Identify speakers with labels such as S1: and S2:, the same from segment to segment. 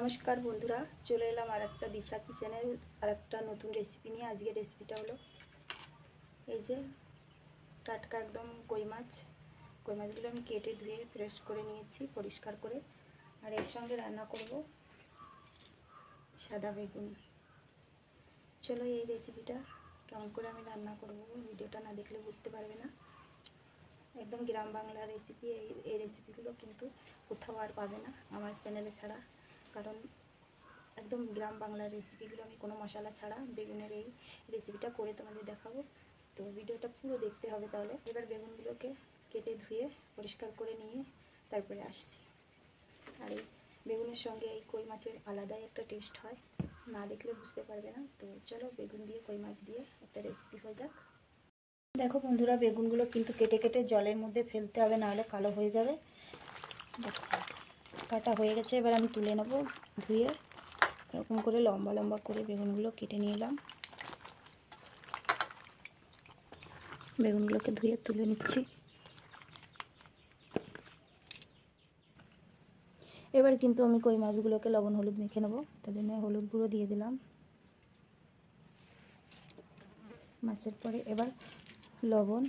S1: নমস্কার বন্ধুরা, চলে এলাম আর একটা দিশা কিচেনের আর একটা নতুন রেসিপি নিয়ে। আজকের রেসিপিটা হলো এই যে টাটকা একদম কই মাছগুলো আমি কেটে ধুয়ে ফ্রেশ করে নিয়েছি পরিষ্কার করে। আর এর সঙ্গে রান্না করব সাদা বেগুন। চলো এই রেসিপিটা কেমন করে আমি রান্না করব, ভিডিওটা না দেখলে বুঝতে পারবে না। একদম গ্রাম বাংলার রেসিপি। এই রেসিপিগুলো কিন্তু কোথাও আর পাবে না আমার চ্যানেলে ছাড়া, কারণ একদম গ্রাম বাংলার রেসিপিগুলো আমি কোনো মশলা ছাড়া বেগুনের এই রেসিপিটা করে তোমাদের দেখাবো। তো ভিডিওটা পুরো দেখতে হবে। তাহলে এবার বেগুনগুলোকে কেটে ধুয়ে পরিষ্কার করে নিয়ে তারপরে আসছি। আর এই বেগুনের সঙ্গে এই কই মাছের আলাদাই একটা টেস্ট হয়, না দেখলে বুঝতে পারবে না। তো চলো বেগুন দিয়ে কই মাছ দিয়ে একটা রেসিপি হয়ে যাক। দেখো বন্ধুরা, বেগুনগুলো কিন্তু কেটে কেটে জলের মধ্যে ফেলতে হবে, নাহলে কালো হয়ে যাবে। দেখো কাটা হয়ে গেছে, এবার আমি তুলে নেবো ধুয়ে। এরকম করে লম্বা লম্বা করে বেগুনগুলো কেটে নিলাম। বেগুনগুলোকে ধুয়ে তুলে নিচ্ছি। এবার কিন্তু আমি কই মাছগুলোকে লবণ হলুদ মেখে নেবো, তার জন্য হলুদ গুঁড়ো দিয়ে দিলাম মাছের পরে। এবার লবণ,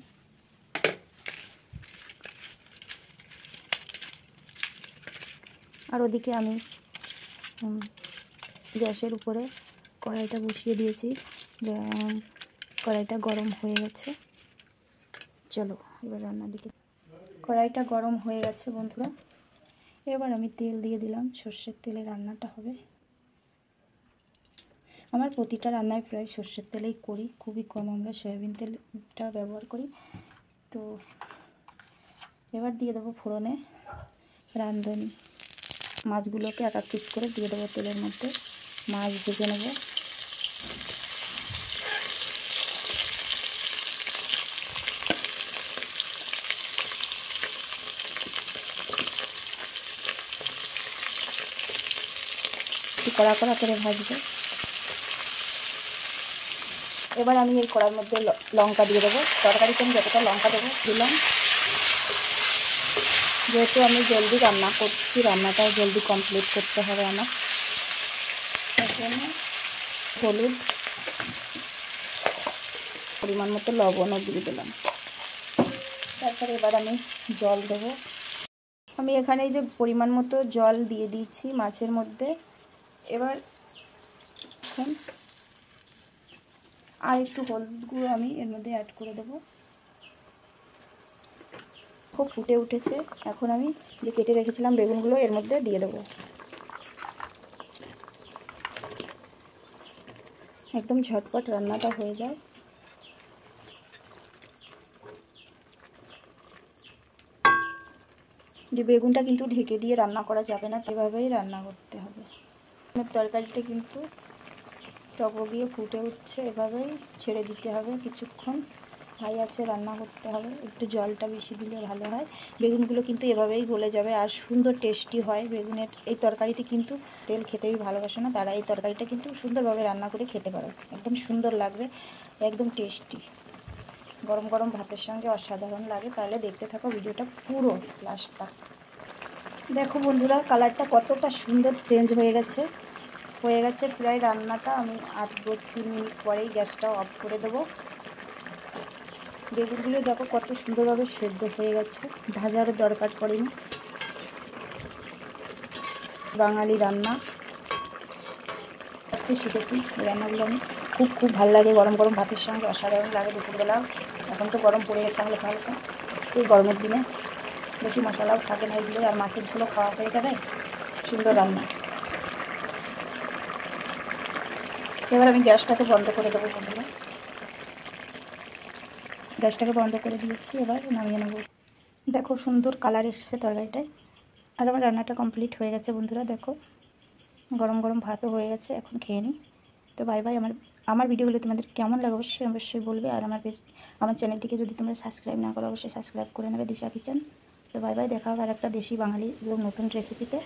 S1: আর ওদিকে আমি গ্যাসের উপরে কড়াইটা বসিয়ে দিয়েছি। কড়াইটা গরম হয়ে গেছে। চলো এবার রান্নার দিকে। কড়াইটা গরম হয়ে গেছে বন্ধুরা, এবার আমি তেল দিয়ে দিলাম। সর্ষের তেলে রান্নাটা হবে। আমার প্রতিটা রান্নায় প্রায় সর্ষের তেলেই করি, খুবই কম আমরা সয়াবিন তেলটা ব্যবহার করি। তো এবার দিয়ে দেবো ফোড়নে রাঁধুনি মাছগুলোকে এক এক পিস করে দিয়ে দেবো তেলের মধ্যে। মাছ ভেজে নেব। কড়া কড়া করে ভাজবো। এবার আমি এই কড়ার মধ্যে লঙ্কা দিয়ে দেবো। তরকারিতে আমি যতটা লঙ্কা দেবো দিলাম। যেহেতু আমি জলদি রান্না করছি, রান্নাটাও জলদি কমপ্লিট করতে হবে আমার, তার জন্য হলুদ, পরিমাণ মতো লবণও দিয়ে দিলাম। তারপরে এবার আমি জল দেবো। আমি এখানে এই যে পরিমাণ মতো জল দিয়ে দিয়েছি মাছের মধ্যে। এবার আর একটু হলুদ গুঁড়ো আমি এর মধ্যে অ্যাড করে দেবো। খুব ফুটে উঠেছে। এখন আমি যে কেটে রেখেছিলাম বেগুনগুলো এর মধ্যে দিয়ে দেবো। একদম ঝটপট রান্নাটা হয়ে যায়। যে বেগুনটা কিন্তু ঢেকে দিয়ে রান্না করা যাবে না, এভাবেই রান্না করতে হবে। তরকারিটা কিন্তু টকবগিয়ে ফুটে উঠছে, এভাবেই ছেড়ে দিতে হবে কিছুক্ষণ। হাই আছে রান্না করতে হবে, একটু জলটা বেশি দিলে ভালো হয়। বেগুনগুলো কিন্তু এভাবেই গলে যাবে আর সুন্দর টেস্টি হয়। বেগুনের এই তরকারিতে কিন্তু তেল খেতেই ভালোবাসে না তারা এই তরকারিটা কিন্তু সুন্দরভাবে রান্না করে খেতে পারে, একদম সুন্দর লাগবে, একদম টেস্টি। গরম গরম ভাতের সঙ্গে অসাধারণ লাগে। তাহলে দেখতে থাকো ভিডিওটা পুরো লাস্টটা। দেখো বন্ধুরা, কালারটা কতটা সুন্দর চেঞ্জ হয়ে গেছে প্রায় রান্নাটা। আমি আর 2-3 মিনিট পরেই গ্যাসটা অফ করে দেবো। বেগুনগুলো দেখো কত সুন্দরভাবে সেদ্ধ হয়ে গেছে, ভাজারও দরকার পড়েনি। বাঙালি রান্না আজকে শিখেছি। এই রান্নাগুলো আমি খুব ভালো লাগে, গরম গরম ভাতের সঙ্গে অসাধারণ লাগে দুপুরবেলা। এখন তো গরম পড়ে গেছে হালকা হালকা, এই গরমের দিনে বেশি মশলাও থাকে না এগুলো, আর মাছের ঝোলও খাওয়া হয়ে যাবে। সুন্দর রান্না। এবার আমি গ্যাসটাকে বন্ধ করে দেবো বন্ধুরা। গ্যাসটাকে বন্ধ করে দিয়েছি, এবার নামিয়ে নেব। দেখো সুন্দর কালার এসেছে তরকারিটায়। আর আমার রান্নাটা কমপ্লিট হয়ে গেছে বন্ধুরা। দেখো গরম গরম ভাতও হয়ে গেছে, এখন খেয়ে নিই। তো বাই বাই। আমার ভিডিওগুলো তোমাদের কেমন লাগে অবশ্যই বলবে। আর আমার চ্যানেলটিকে যদি তোমরা সাবস্ক্রাইব না করো অবশ্যই সাবস্ক্রাইব করে নেবে, দিশা কিচেন। তো বাই বাই, দেখা হবে আর একটা দেশি বাঙালি এবং নতুন রেসিপিতে।